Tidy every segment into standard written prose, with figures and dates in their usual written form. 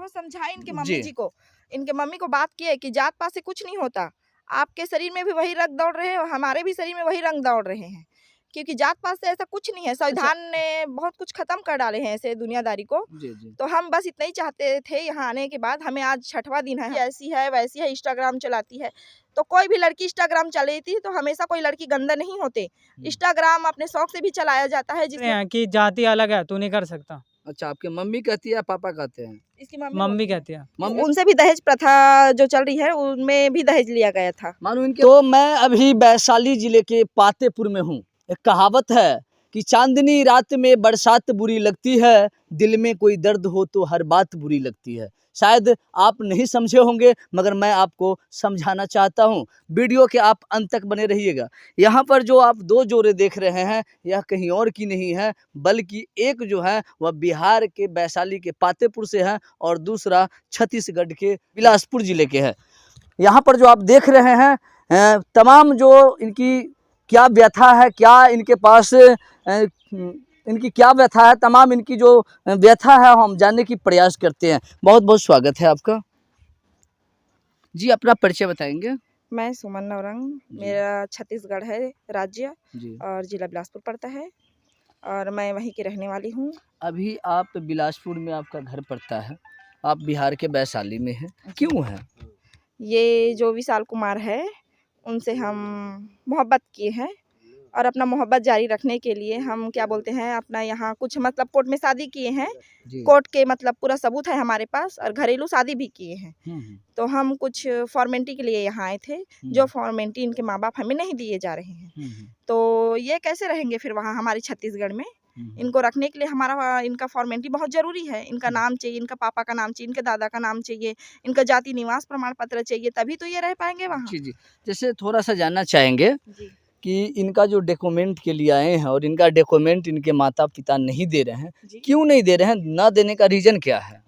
बहुत समझाए इनके मम्मी जी। जी को, इनके मम्मी को बात किए कि जात पात से कुछ नहीं होता, आपके शरीर में भी वही रंग दौड़ रहे हैं और हमारे भी शरीर में वही रंग दौड़ रहे हैं, क्योंकि जात पात से ऐसा कुछ नहीं है। अच्छा। संविधान ने बहुत कुछ खत्म कर डाले हैं ऐसे दुनियादारी को। जी, जी। तो हम बस इतना ही चाहते थे यहाँ आने के बाद। हमें आज 6वां दिन है, ऐसी है वैसी है, इंस्टाग्राम चलाती है, तो कोई भी लड़की इंस्टाग्राम चलेती तो हमेशा कोई लड़की गंदा नहीं होते। इंस्टाग्राम अपने शौक से भी चलाया जाता है, जिसमें कि जाति अलग है, तू नहीं कर सकता। अच्छा, आपकी मम्मी कहती है या पापा कहते हैं? इसकी मम्मी कहती है। मम्मी उनसे भी दहेज प्रथा जो चल रही है, उनमें भी दहेज लिया गया था। मानो इनके। तो मैं अभी वैशाली जिले के पातेपुर में हूँ। एक कहावत है कि चांदनी रात में बरसात बुरी लगती है, दिल में कोई दर्द हो तो हर बात बुरी लगती है। शायद आप नहीं समझे होंगे, मगर मैं आपको समझाना चाहता हूँ। वीडियो के आप अंत तक बने रहिएगा। यहाँ पर जो आप दो जोड़े देख रहे हैं, यह कहीं और की नहीं है, बल्कि एक जो है वह बिहार के वैशाली के पातेपुर से है और दूसरा छत्तीसगढ़ के बिलासपुर जिले के है। यहाँ पर जो आप देख रहे हैं, तमाम जो इनकी क्या व्यथा है, क्या इनके पास इनकी क्या व्यथा है, तमाम इनकी जो व्यथा है हम जानने की प्रयास करते हैं। बहुत बहुत स्वागत है आपका जी। अपना परिचय बताएंगे? मैं सुमन नौरंग, मेरा छत्तीसगढ़ है राज्य जी। और जिला बिलासपुर पड़ता है और मैं वहीं की रहने वाली हूँ। अभी आप बिलासपुर में आपका घर पड़ता है, आप बिहार के वैशाली में हैं, क्यों है? ये जो विशाल कुमार है, उनसे हम मोहब्बत किए हैं और अपना मोहब्बत जारी रखने के लिए हम क्या बोलते हैं, अपना यहाँ कुछ मतलब कोर्ट में शादी किए हैं। कोर्ट के मतलब पूरा सबूत है हमारे पास और घरेलू शादी भी किए हैं। तो हम कुछ फॉर्मेलिटी के लिए यहाँ आए थे, जो फॉर्मेलिटी इनके माँ बाप हमें नहीं दिए जा रहे हैं। तो ये कैसे रहेंगे फिर वहाँ हमारे छत्तीसगढ़ में? इनको रखने के लिए हमारा इनका फॉर्मेलिटी बहुत ज़रूरी है। इनका नाम चाहिए, इनका पापा का नाम चाहिए, इनके दादा का नाम चाहिए, इनका जाति निवास प्रमाण पत्र चाहिए, तभी तो ये रह पाएंगे वहाँ। जी जी। जैसे थोड़ा सा जानना चाहेंगे जी। कि इनका जो डॉक्यूमेंट के लिए आए हैं और इनका डॉक्यूमेंट इनके माता पिता नहीं दे रहे हैं, क्यों नहीं दे रहे हैं? ना देने का रीज़न क्या है?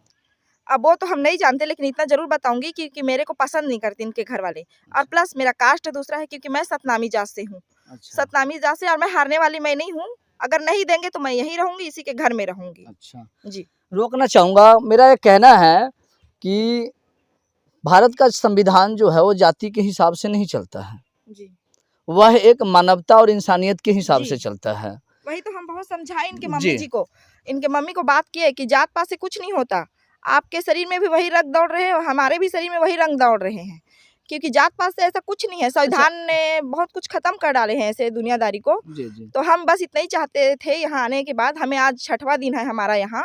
अब वो तो हम नहीं जानते, लेकिन इतना ज़रूर बताऊँगी कि मेरे को पसंद नहीं करते इनके घर वाले, और प्लस मेरा कास्ट दूसरा है, क्योंकि मैं सतनामी जात से हूँ। अच्छा। सतनामी जात से, और मैं हारने वाली मैं नहीं हूँ। अगर नहीं देंगे तो मैं यहीं रहूँगी, इसी के घर में रहूँगी। अच्छा जी। रोकना चाहूँगा। मेरा ये कहना है कि भारत का संविधान जो है वो जाति के हिसाब से नहीं चलता है, जी। वह एक मानवता और इंसानियत के हिसाब से चलता है। वही तो हम बहुत समझाए इनके मम्मी जी को, इनके मम्मी को बात किए कि जात पात से कुछ नहीं होता, आपके शरीर में भी वही रंग दौड़ रहे हैं और हमारे भी शरीर में वही रंग दौड़ रहे हैं, क्योंकि जात पात से ऐसा कुछ नहीं है। संविधान ने बहुत कुछ खत्म कर डाले हैं ऐसे दुनियादारी को। जी जी। तो हम बस इतना ही चाहते थे यहाँ आने के बाद। हमें आज 6वां दिन है हमारा यहाँ।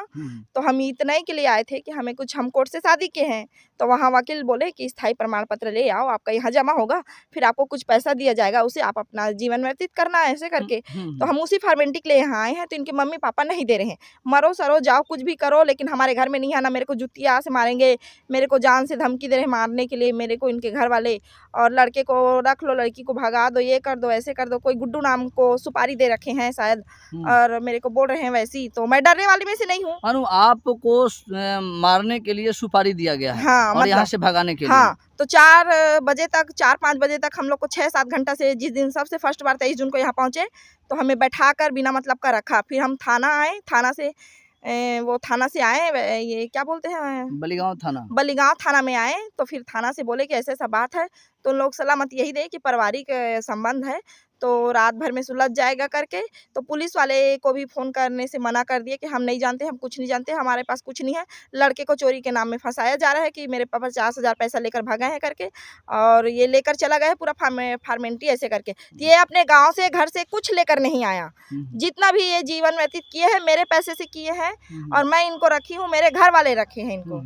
तो हम इतना ही के लिए आए थे कि हमें कुछ, हम कोर्ट से शादी के हैं, तो वहाँ वकील बोले कि स्थायी प्रमाण पत्र ले आओ, आपका यहाँ जमा होगा, फिर आपको कुछ पैसा दिया जाएगा, उसे आप अपना जीवन व्यतीत करना है, ऐसे करके। तो हम उसी फॉर्मेलिटी के लिए यहाँ आए हैं। तो इनके मम्मी पापा नहीं दे रहे हैं। मरो सरो जाओ, कुछ भी करो, लेकिन हमारे घर में नहीं आना। मेरे को जुतिया से मारेंगे, मेरे को जान से धमकी दे रहे हैं मारने के लिए मेरे को इनके घर वाले, और लड़के को रख लो, लड़की को भगा दो, ये कर दो, ऐसे कर दो। कोई गुड्डू नाम को सुपारी दे रखे हैं शायद, और मेरे को बोल रहे हैं वैसी। तो मैं डरने वाली में से नहीं हूँ। मानो आपको मारने के लिए सुपारी दिया गया है। हाँ, और मतलब, यहाँ से भगाने के लिए। हाँ, तो 4 बजे तक, 4-5 बजे तक हम लोग को 6-7 घंटा से, जिस दिन सबसे फर्स्ट बार 23 जून को यहाँ पहुँचे, तो हमें बैठा कर बिना मतलब का रखा। फिर हम थाना आए, थाना से थाना से आए, ये क्या बोलते हैं, बलिगांव थाना। बलिगांव थाना में आए। तो फिर थाना से बोले कि ऐसा ऐसा बात है। तो उन लोग सलामत यही दे कि पारिवारिक संबंध है, तो रात भर में सुलझ जाएगा करके। तो पुलिस वाले को भी फ़ोन करने से मना कर दिए कि हम नहीं जानते, हम कुछ नहीं जानते, हमारे पास कुछ नहीं है। लड़के को चोरी के नाम में फंसाया जा रहा है कि मेरे पापा 50,000 पैसा लेकर भागा है करके, और ये लेकर चला गया है पूरा फॉर्मेलिटी ऐसे करके। तो ये अपने गाँव से, घर से कुछ लेकर नहीं आया। जितना भी ये जीवन व्यतीत किए हैं, मेरे पैसे से किए हैं, और मैं इनको रखी हूँ, मेरे घर वाले रखे हैं इनको।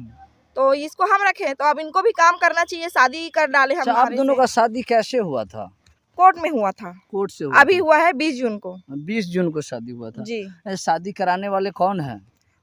तो इसको हम रखे, तो अब इनको भी काम करना चाहिए। शादी कर डाले हम। आप दोनों का शादी कैसे हुआ था? कोर्ट में हुआ था। कोर्ट से हुआ अभी हुआ है 20 जून को। 20 जून को शादी हुआ था जी। शादी कराने वाले कौन है?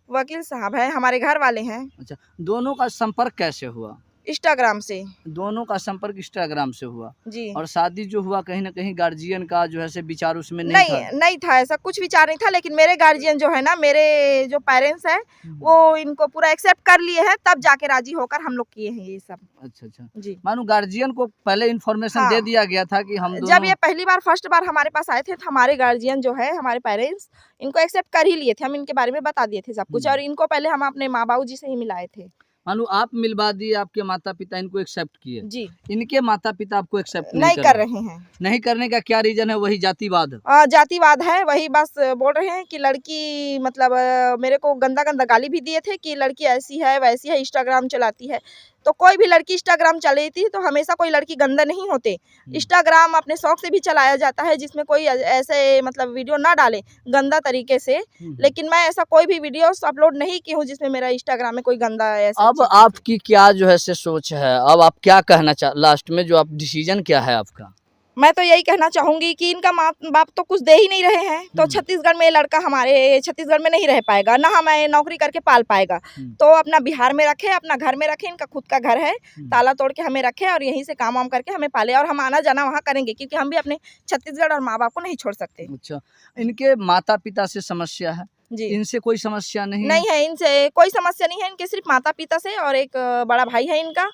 वकील साहब है, हमारे घर वाले हैं। अच्छा, दोनों का संपर्क कैसे हुआ? इंस्टाग्राम से। दोनों का संपर्क इंस्टाग्राम से हुआ। जी। और शादी जो हुआ, कहीं ना कहीं गार्जियन का जो है से विचार उसमें नहीं था, ऐसा कुछ विचार नहीं था। लेकिन मेरे गार्जियन जो है ना, मेरे जो पेरेंट्स हैं, वो इनको पूरा एक्सेप्ट कर लिए हैं, तब जाके राजी होकर हम लोग किए हैं ये सब। अच्छा अच्छा जी। मानो गार्जियन को पहले इन्फॉर्मेशन दे दिया गया था कि हम जब ये पहली बार, फर्स्ट बार हमारे पास आए थे, तो हमारे गार्जियन जो है, हमारे पेरेंट्स, इनको एक्सेप्ट कर ही लिए थे। हम इनके बारे में बता दिए थे सब कुछ, और इनको पहले हम अपने माँ बाबू जी से ही मिलाए थे। मानो आप मिलवा दिए, आपके माता पिता इनको एक्सेप्ट किए, जी इनके माता पिता आपको एक्सेप्ट नहीं कर रहे हैं। नहीं करने का क्या रीजन है? वही जातिवाद। जातिवाद है, वही बस बोल रहे हैं कि लड़की मतलब मेरे को गंदा गंदा गाली भी दिए थे कि लड़की ऐसी है वैसी है, इंस्टाग्राम चलाती है। तो कोई भी लड़की इंस्टाग्राम चलेती तो हमेशा कोई लड़की गंदा नहीं होते। इंस्टाग्राम अपने शौक से भी चलाया जाता है, जिसमें कोई ऐसे मतलब वीडियो ना डाले गंदा तरीके से। लेकिन मैं ऐसा कोई भी वीडियो अपलोड नहीं की हूँ जिसमें मेरा इंस्टाग्राम में कोई गंदा ऐसा। अब आपकी क्या जो है से सोच है? अब आप क्या कहना लास्ट में जो आप डिसीजन क्या है आपका? मैं तो यही कहना चाहूंगी कि इनका माँ बाप तो कुछ दे ही नहीं रहे हैं, तो छत्तीसगढ़ में लड़का हमारे छत्तीसगढ़ में नहीं रह पाएगा, ना हमें नौकरी करके पाल पाएगा। तो अपना बिहार में रखे, अपना घर में रखे, इनका खुद का घर है, ताला तोड़ के हमें रखे और यहीं से काम वाम करके हमें पाले, और हम आना जाना वहाँ करेंगे क्योंकि हम भी अपने छत्तीसगढ़ और माँ बाप को नहीं छोड़ सकते। अच्छा, इनके माता पिता से समस्या है? जी इनसे कोई समस्या नहीं है, इनसे कोई समस्या नहीं है, इनके सिर्फ माता पिता से और एक बड़ा भाई है इनका,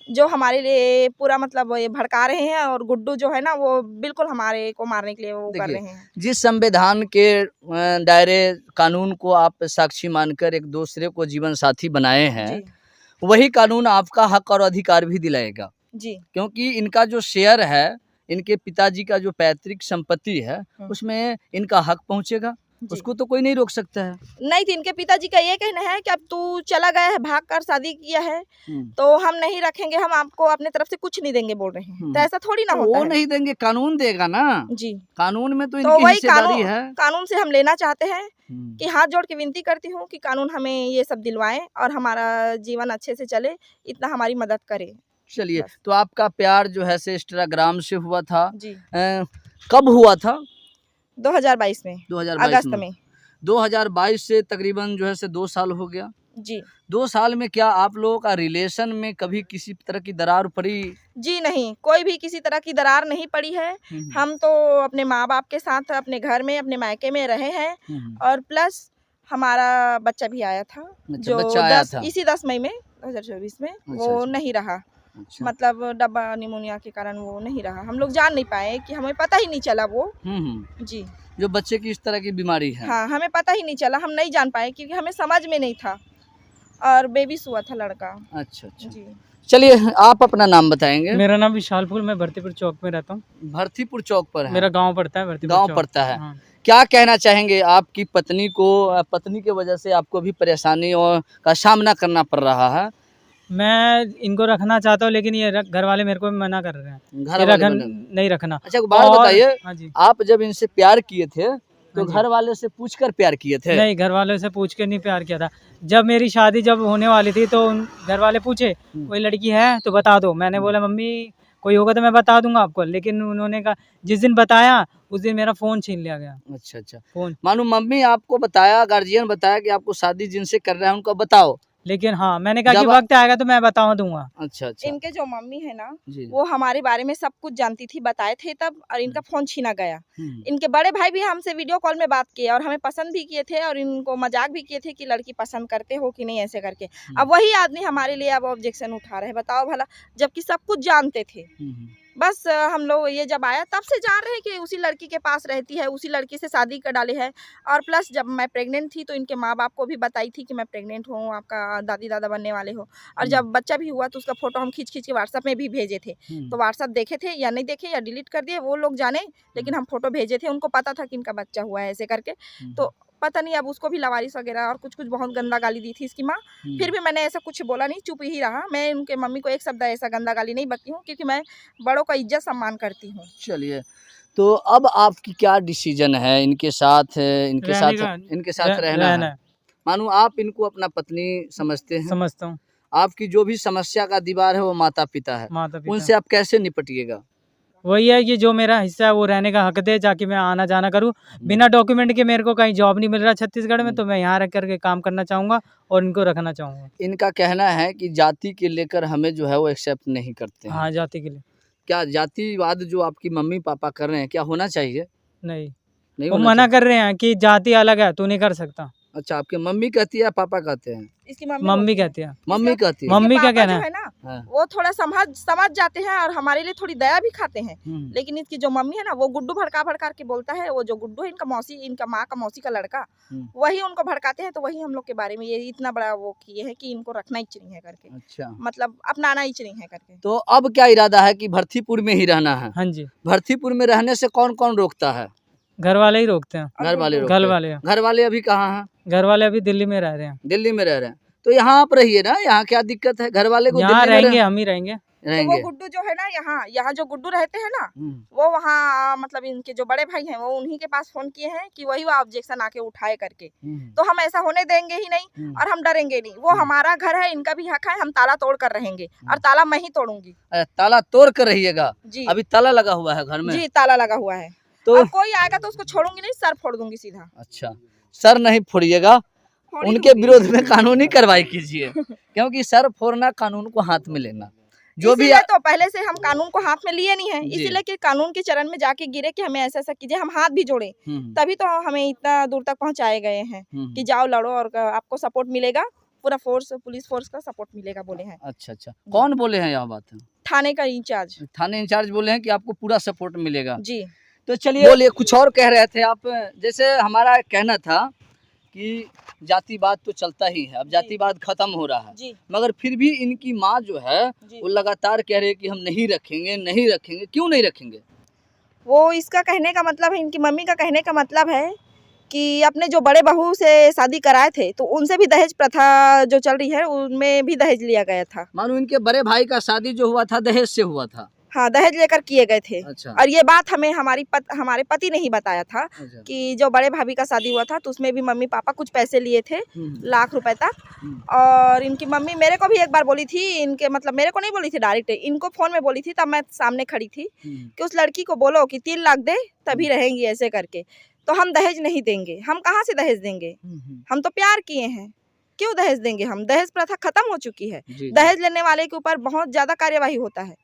जो हमारे लिए पूरा मतलब ये भड़का रहे हैं, और गुड्डू जो है ना वो बिल्कुल हमारे को मारने के लिए वो कर रहे हैं। जिस संविधान के दायरे कानून को आप साक्षी मानकर एक दूसरे को जीवन साथी बनाए हैं, वही कानून आपका हक और अधिकार भी दिलाएगा जी, क्योंकि इनका जो शेयर है, इनके पिताजी का जो पैतृक संपत्ति है, उसमें इनका हक पहुंचेगा, उसको तो कोई नहीं रोक सकता है। नहीं तो इनके पिताजी का ये कहना है कि अब तू चला गया है, भाग कर शादी किया है, तो हम नहीं रखेंगे, हम आपको अपने तरफ से कुछ नहीं देंगे बोल रहे हैं। तो ऐसा थोड़ी ना होता वो है। नहीं देंगे, कानून देगा ना जी, कानून में तो तो इनकी वही हिस्सेदारी है। कानून से हम लेना चाहते हैं कि हाथ जोड़ के विनती करती हूँ कि कानून हमें ये सब दिलवाए और हमारा जीवन अच्छे से चले, इतना हमारी मदद करे। चलिए, तो आपका प्यार जो है से इंस्टाग्राम से हुआ था जी, कब हुआ था? 2022 में 2022 अगस्त में। 2022 से तकरीबन जो है से 2 साल हो गया। जी 2 साल में क्या आप लोगों का रिलेशन में कभी किसी तरह की दरार पड़ी? जी नहीं, कोई भी किसी तरह की दरार नहीं पड़ी है। हम तो अपने माँ बाप के साथ अपने घर में, अपने मायके में रहे हैं, और प्लस हमारा बच्चा भी आया था, जो बच्चा आया था। इसी 10 मई में 2024 में वो नहीं रहा। मतलब डब्बा निमोनिया के कारण वो नहीं रहा, हम लोग जान नहीं पाए कि हमें पता ही नहीं चला वो। जी, जो बच्चे की इस तरह की बीमारी है। हाँ, हमें पता ही नहीं चला, हम नहीं जान पाए क्योंकि हमें समझ में नहीं था, और बेबीस हुआ था लड़का। अच्छा अच्छा जी, चलिए, आप अपना नाम बताएंगे? मेरा नाम विशालपुर, मैं भरतीपुर चौक में रहता हूँ। भरतीपुर चौक पर है? मेरा गांव पड़ता है भरतीपुर गांव चौक। पड़ता है। हाँ। क्या कहना चाहेंगे आपकी पत्नी को? पत्नी के वजह से आपको भी परेशानी और का सामना करना पड़ रहा है। मैं इनको रखना चाहता हूँ, लेकिन ये घर वाले मेरे को मना कर रहे हैं, नहीं रखना। अच्छा, एक बात बताइए, हाँ जी, आप जब इनसे प्यार किए थे तो घर वाले से पूछकर प्यार किए थे? नहीं, घर वालों से पूछ के नहीं प्यार किया था। जब मेरी शादी जब होने वाली थी तो घर वाले पूछे कोई लड़की है तो बता दो। मैंने बोला मम्मी कोई होगा तो मैं बता दूंगा आपको, लेकिन उन्होंने कहा जिस दिन बताया उस दिन मेरा फोन छीन लिया गया। अच्छा अच्छा, फोन, मानो मम्मी आपको बताया, गार्जियन बताया कि आपको शादी जिनसे कर रहे हैं उनको बताओ, लेकिन हाँ मैंने कहा कि वक्त आएगा तो मैं बता दूंगा। अच्छा अच्छा, इनके जो मम्मी है ना जी, वो हमारे बारे में सब कुछ जानती थी, बताए थे तब, और इनका फोन छीना गया। इनके बड़े भाई भी हमसे वीडियो कॉल में बात किए और हमें पसंद भी किए थे, और इनको मजाक भी किए थे कि लड़की पसंद करते हो कि नहीं, ऐसे करके। अब वही आदमी हमारे लिए अब ऑब्जेक्शन उठा रहे हैं, बताओ भला, जबकि सब कुछ जानते थे। बस हम लोग ये जब आया तब से जान रहे कि उसी लड़की के पास रहती है, उसी लड़की से शादी कर डाले है। और प्लस जब मैं प्रेग्नेंट थी तो इनके माँ बाप को भी बताई थी कि मैं प्रेग्नेंट हूँ, आपका दादी दादा बनने वाले हो। और जब बच्चा भी हुआ तो उसका फोटो हम खींच के व्हाट्सएप में भी भेजे थे। तो व्हाट्सएप देखे थे या नहीं देखे या डिलीट कर दिए वो लोग जाने, लेकिन हम फोटो भेजे थे, उनको पता था कि इनका बच्चा हुआ है ऐसे करके। तो पता नहीं अब उसको भी लवारिस वगैरह और कुछ कुछ बहुत गंदा गाली दी थी इसकी माँ। फिर भी मैंने ऐसा कुछ बोला नहीं, चुप ही रहा। मैं उनके मम्मी को एक शब्द ऐसा गंदा गाली नहीं बकती हूँ, क्योंकि मैं बड़ों का इज्जत सम्मान करती हूँ। चलिए, तो अब आपकी क्या डिसीजन है इनके साथ? इनके साथ रहना है। मानो आप इनको अपना पत्नी समझते हैं? समझता हूँ। आपकी जो भी समस्या का दीवार है वो माता पिता है, उनसे आप कैसे निपटिएगा? वही है कि जो मेरा हिस्सा है वो रहने का हक दे, जाके मैं आना जाना करूं। बिना डॉक्यूमेंट के मेरे को कहीं जॉब नहीं मिल रहा छत्तीसगढ़ में, तो मैं यहाँ रह करके काम करना चाहूँगा और इनको रखना चाहूँगा। इनका कहना है कि जाति के लेकर हमें जो है वो एक्सेप्ट नहीं करते हैं। हाँ, जाति के लिए। क्या जातिवाद जो आपकी मम्मी पापा कर रहे हैं क्या होना चाहिए? नहीं वो मना कर रहे हैं कि जाति अलग है, तू नहीं कर सकता। अच्छा, आपकी मम्मी कहती है पापा कहते हैं? इसकी मम्मी कहती है। मम्मी कहती है। मम्मी क्या कहना है? हाँ। वो थोड़ा समझ जाते हैं और हमारे लिए थोड़ी दया भी खाते हैं। हम्म। लेकिन इसकी जो मम्मी है ना, वो गुड्डू भड़का के बोलता है। वो जो गुड्डू है, इनका माँ का मौसी का लड़का, वही उनको भड़काते हैं। तो वही हम लोग के बारे में ये इतना बड़ा वो किए हैं कि इनको रखना ही नहीं है करके, अच्छा, मतलब अपनाना ही नहीं है करके। तो अब क्या इरादा है कि भरतीपुर में ही रहना है? हाँ जी, भरतीपुर में रहने से कौन कौन रोकता है? घर वाले ही रोकते हैं। घर वाले रोकते घर हैं। वाले घर वाले अभी कहाँ हैं? घर वाले अभी दिल्ली में रह रहे हैं। दिल्ली में रह रहे हैं। तो यहाँ आप रहिए ना, यहाँ क्या दिक्कत है? घर वाले को यहाँ दिल्ली में रहेंगे, हम ही रहेंगे। तो वो रहेंगे। गुड्डू जो है ना, यहाँ जो गुड्डू रहते हैं ना, वो वहाँ मतलब इनके जो बड़े भाई हैं, वो उन्हीं के पास फोन किए हैं कि वही वो ऑब्जेक्शन आके उठाए करके। तो हम ऐसा होने देंगे ही नहीं और हम डरेंगे नहीं। वो हमारा घर है, इनका भी हक है। हम ताला तोड़ कर रहेंगे और ताला मैं ही तोड़ूंगी ताला तोड़ कर रहिएगा जी। अभी ताला लगा हुआ है घर में? जी, ताला लगा हुआ है। तो और कोई आएगा तो उसको छोड़ूंगी नहीं, सर फोड़ दूंगी सीधा। अच्छा, सर नहीं फोड़िएगा, फोड़ ही उनके दूंगी। विरोध में कानूनी कार्रवाई कीजिए, क्योंकि सर फोड़ना कानून को हाथ में लेना जो भी इसीलिए तो पहले से हम कानून को हाथ में लिए नहीं है, जी। इसीलिए कि कानून के चरण में जाके गिरे कि हमें ऐसा कीजिए, हम हाथ भी जोड़े, तभी तो हमें इतना दूर तक पहुंचाए गए हैं कि जाओ लड़ो और आपको सपोर्ट मिलेगा, पूरा फोर्स, पुलिस फोर्स का सपोर्ट मिलेगा बोले हैं। अच्छा अच्छा, कौन बोले हैं यह बात? थाने का इंचार्ज, थाने इंचार्ज बोले हैं कि आपको पूरा सपोर्ट मिलेगा जी। तो चलिए, बोलिए, कुछ और कह रहे थे आप। जैसे हमारा कहना था कि जातिवाद तो चलता ही है, अब जातिवाद खत्म हो रहा है जी। मगर फिर भी इनकी माँ जो है जी। वो लगातार कह रही है कि हम नहीं रखेंगे, नहीं रखेंगे। क्यों नहीं रखेंगे? वो इसका कहने का मतलब है, इनकी मम्मी का कहने का मतलब है कि अपने जो बड़े बहू से शादी कराए थे तो उनसे भी दहेज प्रथा जो चल रही है उनमें भी दहेज लिया गया था। मानो इनके बड़े भाई का शादी जो हुआ था दहेज से हुआ था। हाँ, दहेज लेकर किए गए थे। अच्छा। और ये बात हमें हमारे पति ने ही बताया था अच्छा। कि जो बड़े भाभी का शादी हुआ था तो उसमें भी मम्मी पापा कुछ पैसे लिए थे, लाख रुपए तक। और इनकी मम्मी मेरे को भी एक बार बोली थी, इनके मतलब मेरे को नहीं बोली थी डायरेक्ट, इनको फोन में बोली थी, तब मैं सामने खड़ी थी कि उस लड़की को बोलो कि 3 लाख दे तभी रहेंगी ऐसे करके। तो हम दहेज नहीं देंगे। हम कहाँ से दहेज देंगे? हम तो प्यार किए हैं, क्यों दहेज देंगे? हम दहेज प्रथा खत्म हो चुकी है। दहेज लेने वाले के ऊपर बहुत ज्यादा कार्यवाही होता है।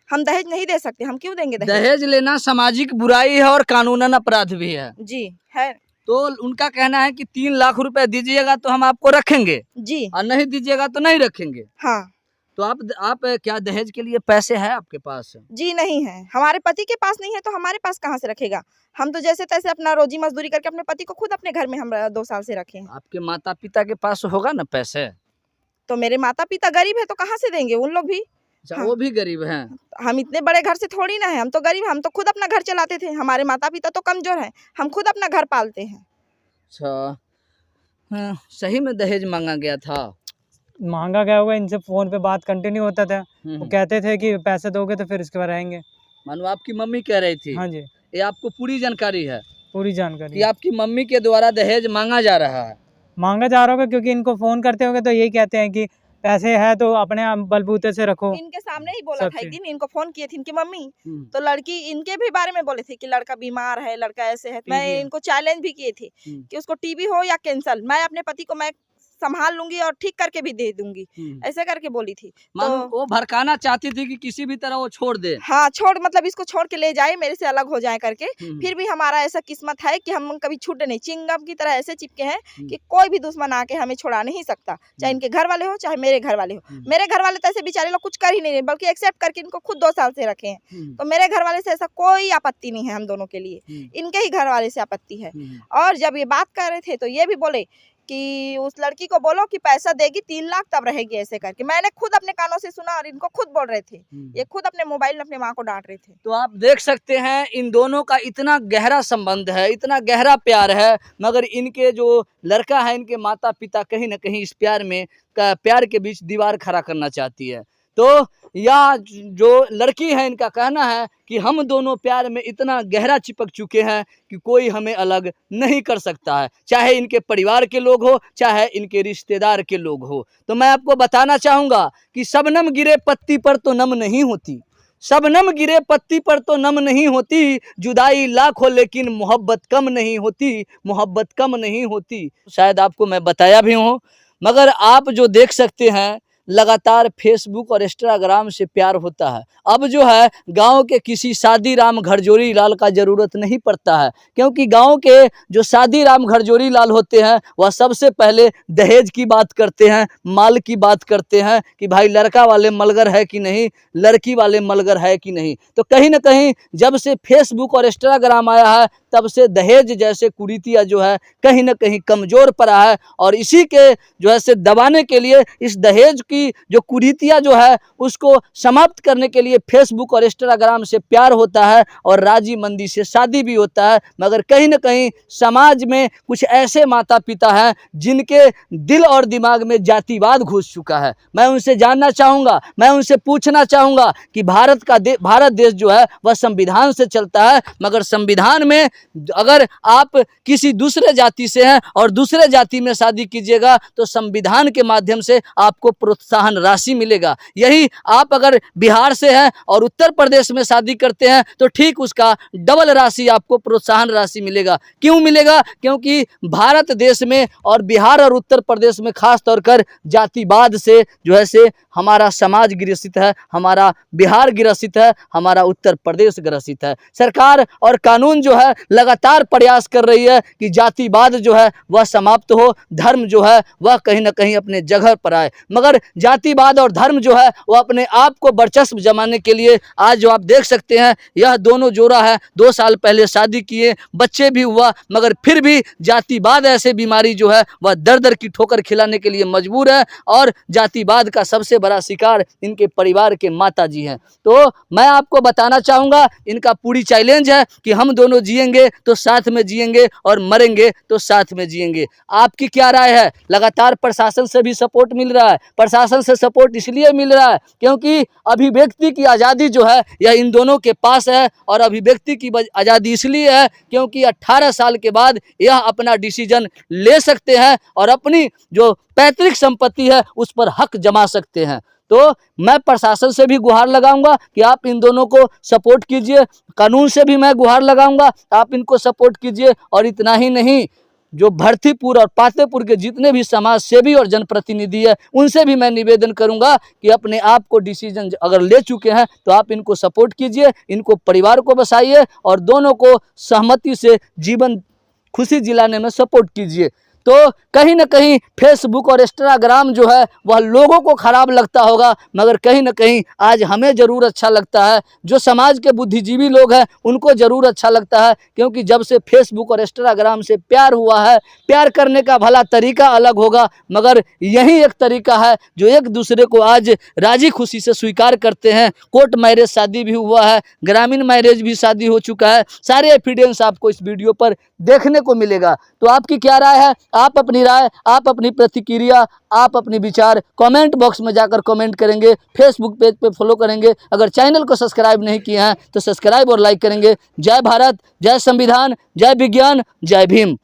हम दहेज नहीं दे सकते, हम क्यों देंगे दहेज? दहेज लेना सामाजिक बुराई है और कानूनन अपराध भी है जी है। तो उनका कहना है कि 3 लाख रुपए दीजिएगा तो हम आपको रखेंगे जी, और नहीं दीजिएगा तो नहीं रखेंगे। हाँ तो आप क्या दहेज के लिए पैसे हैं आपके पास? जी, नहीं है। हमारे पति के पास नहीं है तो हमारे पास कहाँ से रखेगा? हम तो जैसे तैसे अपना रोजी मजदूरी करके अपने पति को खुद अपने घर में हम 2 साल से रखे हैं। आपके माता पिता के पास होगा ना पैसे? तो मेरे माता पिता गरीब है तो कहाँ से देंगे? उन लोग भी अच्छा, हाँ। वो भी गरीब हैं। हम इतने बड़े घर से थोड़ी ना है, हम तो गरीब, हम तो खुद अपना घर चलाते थे। हमारे माता पिता तो कमजोर हैं, हम खुद अपना घर पालते हैं। अच्छा, हाँ, सही में दहेज मांगा गया था? मांगा गया होगा, इनसे फोन पे बात कंटिन्यू होता था। वो कहते थे कि पैसे दोगे तो फिर इसके बाद रहेंगे। मानो आपकी मम्मी कह रही थी? हाँ जी, ये आपको पूरी जानकारी है पूरी कि जानकारी आपकी मम्मी के द्वारा दहेज मांगा जा रहा है? मांगा जा रहा होगा, क्योंकि इनको फोन करते होंगे तो यही कहते हैं कि पैसे है तो अपने बलबूते से रखो। इनके सामने ही बोला था सबसे। एक दिन, इनको फोन किए थे इनकी मम्मी, तो लड़की इनके भी बारे में बोले थे कि लड़का बीमार है, लड़का ऐसे है। मैं इनको चैलेंज भी किए थे कि उसको टीबी हो या कैंसर, मैं अपने पति को मैं संभाल लूंगी और ठीक करके भी दे दूंगी, ऐसे करके बोली थी। मानो तो वो भड़काना चाहती थी कि किसी भी तरह वो छोड़ दे। हाँ, छोड़ मतलब इसको छोड़ के ले जाए, मेरे से अलग हो जाए करके। फिर भी हमारा ऐसा किस्मत है कि हम कभी छूटे नहीं, चिंगम की तरह ऐसे चिपके हैं कि कोई भी दुश्मन आके हमें छुड़ा नहीं सकता, चाहे इनके घर वाले हो चाहे मेरे घर वाले हो। मेरे घर वाले तो ऐसे बेचारे लोग कुछ कर ही नहीं रहे, बल्कि एक्सेप्ट करके इनको खुद 2 साल से रखे हैं। तो मेरे घर वाले से ऐसा कोई आपत्ति नहीं है हम दोनों के लिए, इनके ही घर वाले से आपत्ति है। और जब ये बात कर रहे थे तो ये भी बोले कि उस लड़की को बोलो कि पैसा देगी 3 लाख तब रहेगी, ऐसे करके। मैंने खुद अपने कानों से सुना और इनको खुद बोल रहे थे, ये खुद अपने मोबाइल में अपने माँ को डांट रहे थे। तो आप देख सकते हैं इन दोनों का इतना गहरा संबंध है, इतना गहरा प्यार है, मगर इनके जो लड़का है, इनके माता पिता कहीं ना कहीं इस प्यार के बीच दीवार खड़ा करना चाहती है। तो यह जो लड़की है, इनका कहना है कि हम दोनों प्यार में इतना गहरा चिपक चुके हैं कि कोई हमें अलग नहीं कर सकता है, चाहे इनके परिवार के लोग हो चाहे इनके रिश्तेदार के लोग हो। तो मैं आपको बताना चाहूँगा कि शबनम गिरे पत्ती पर तो नम नहीं होती, शबनम गिरे पत्ती पर तो नम नहीं होती, जुदाई लाख हो लेकिन मोहब्बत कम नहीं होती, मोहब्बत कम नहीं होती। शायद आपको मैं बताया भी हूँ, मगर आप जो देख सकते हैं लगातार फेसबुक और इंस्टाग्राम से प्यार होता है। अब जो है गांव के किसी शादी राम घरजोरी लाल का ज़रूरत नहीं पड़ता है, क्योंकि गांव के जो शादी राम घरजोरी लाल होते हैं वह सबसे पहले दहेज की बात करते हैं, माल की बात करते हैं कि भाई लड़का वाले मलगर है कि नहीं, लड़की वाले मलगर है कि नहीं। तो कहीं ना कहीं जब से फेसबुक और इंस्टाग्राम आया है तब से दहेज जैसे कुरीतियाँ जो है कहीं ना कहीं कमज़ोर पड़ा है, और इसी के जो है से दबाने के लिए, इस दहेज की जो कुरीतियाँ जो है उसको समाप्त करने के लिए फेसबुक और इंस्टाग्राम से प्यार होता है और राजी मंदी से शादी भी होता है। मगर कहीं ना कहीं समाज में कुछ ऐसे माता पिता हैं जिनके दिल और दिमाग में जातिवाद घुस चुका है। मैं उनसे जानना चाहूँगा, मैं उनसे पूछना चाहूँगा कि भारत देश जो है वह संविधान से चलता है, मगर संविधान में अगर आप किसी दूसरे जाति से हैं और दूसरे जाति में शादी कीजिएगा तो संविधान के माध्यम से आपको प्रोत्साहन राशि मिलेगा। यही आप अगर बिहार से हैं और उत्तर प्रदेश में शादी करते हैं तो ठीक उसका डबल राशि आपको प्रोत्साहन राशि मिलेगा। क्यों मिलेगा? क्योंकि भारत देश में और बिहार और उत्तर प्रदेश में खास तौर कर जातिवाद से जो है से हमारा समाज ग्रसित है, हमारा बिहार ग्रसित है, हमारा उत्तर प्रदेश ग्रसित है। सरकार और कानून जो है लगातार प्रयास कर रही है कि जातिवाद जो है वह समाप्त हो, धर्म जो है वह कहीं ना कहीं अपने जगह पर आए। मगर जातिवाद और धर्म जो है वह अपने आप को वर्चस्व जमाने के लिए आज जो आप देख सकते हैं यह दोनों जोड़ा है, 2 साल पहले शादी किए, बच्चे भी हुआ, मगर फिर भी जातिवाद ऐसे बीमारी जो है वह दर दर की ठोकर खिलाने के लिए मजबूर है, और जातिवाद का सबसे बड़ा शिकार इनके परिवार के माता जी हैं। तो मैं आपको बताना चाहूँगा, इनका पूरी चैलेंज है कि हम दोनों जिएंगे तो साथ में जिएंगे और मरेंगे तो साथ में जिएंगे। आपकी क्या राय है? लगातार प्रशासन से भी सपोर्ट मिल रहा है। प्रशासन से सपोर्ट इसलिए मिल रहा है क्योंकि अभिव्यक्ति की आज़ादी जो है यह इन दोनों के पास है, और अभिव्यक्ति की आज़ादी इसलिए है क्योंकि 18 साल के बाद यह अपना डिसीजन ले सकते हैं और अपनी जो पैतृक संपत्ति है उस पर हक जमा सकते हैं। तो मैं प्रशासन से भी गुहार लगाऊंगा कि आप इन दोनों को सपोर्ट कीजिए, कानून से भी मैं गुहार लगाऊंगा आप इनको सपोर्ट कीजिए। और इतना ही नहीं, जो भरतीपुर और पातेपुर के जितने भी समाज सेवी और जनप्रतिनिधि है उनसे भी मैं निवेदन करूंगा कि अपने आप को डिसीजन अगर ले चुके हैं तो आप इनको सपोर्ट कीजिए, इनको परिवार को बसाइए और दोनों को सहमति से जीवन खुशी जिलाने में सपोर्ट कीजिए। तो कहीं ना कहीं फेसबुक और इंस्टाग्राम जो है वह लोगों को ख़राब लगता होगा, मगर कहीं ना कहीं आज हमें ज़रूर अच्छा लगता है। जो समाज के बुद्धिजीवी लोग हैं उनको ज़रूर अच्छा लगता है, क्योंकि जब से फेसबुक और इंस्टाग्राम से प्यार हुआ है, प्यार करने का भला तरीका अलग होगा, मगर यही एक तरीका है जो एक दूसरे को आज राजी खुशी से स्वीकार करते हैं। कोर्ट मैरिज शादी भी हुआ है, ग्रामीण मैरिज भी शादी हो चुका है, सारे एविडेंस आपको इस वीडियो पर देखने को मिलेगा। तो आपकी क्या राय है? आप अपनी राय, आप अपनी प्रतिक्रिया, आप अपने विचार कमेंट बॉक्स में जाकर कमेंट करेंगे, फेसबुक पेज पे फॉलो करेंगे। अगर चैनल को सब्सक्राइब नहीं किए हैं तो सब्सक्राइब और लाइक करेंगे। जय भारत, जय संविधान, जय विज्ञान, जय भीम।